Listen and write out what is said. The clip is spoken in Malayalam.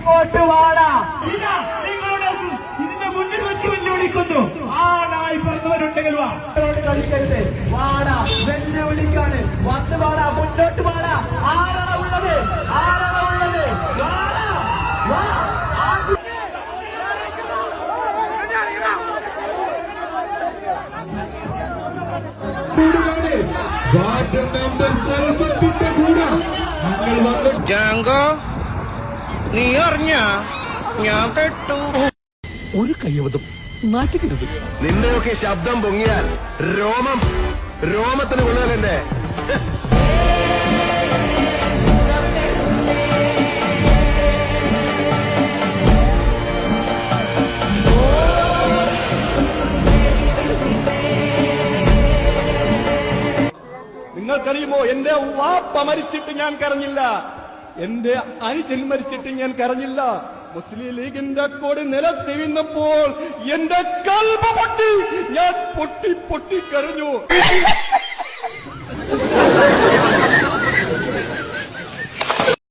ഇങ്ങോട്ട് വാടാ. ഇതാ നിങ്ങളുടെ ഇതിന്റെ മുന്നിൽ വെച്ച് വെല്ലുവിളിക്കുന്നു. ആണായി പറഞ്ഞവരുണ്ടെങ്കിൽ വാ. കളിക്കരുത്. വാടാ, വെല്ലുവിളിക്കാണ്. വന്ന് വാടാ, മുന്നോട്ട് വാടാ. ആരാണ് ഉള്ളത്? ആരാണ് ഉള്ളത്? വാടാ, വാ. വാർഡ് മെമ്പർ സെൽഫത്തിന്റെ കൂടെ നിങ്ങൾ വന്ന് ജാങ്കോ, നീ അറിഞ്ഞ ഞാൻ പെട്ടു. ഒരു കയ്യബദ്ധം നാട്ടിക്കരുത്. നിന്നെയൊക്കെ ശബ്ദം പൊങ്ങിയാൽ രോമത്തിന് കൊള്ളാലെന്നെ. നിങ്ങൾക്കറിയുമോ, എന്റെ വാപ്പ മരിച്ചിട്ട് ഞാൻ കരഞ്ഞില്ല, എന്റെ അനുജൻ മരിച്ചിട്ട് ഞാൻ കരഞ്ഞില്ല. മുസ്ലിം ലീഗിന്റെ കൊടി നിലത്ത് വീണപ്പോൾ എന്റെ കൽബ് പൊട്ടി, ഞാൻ പൊട്ടി കരഞ്ഞു.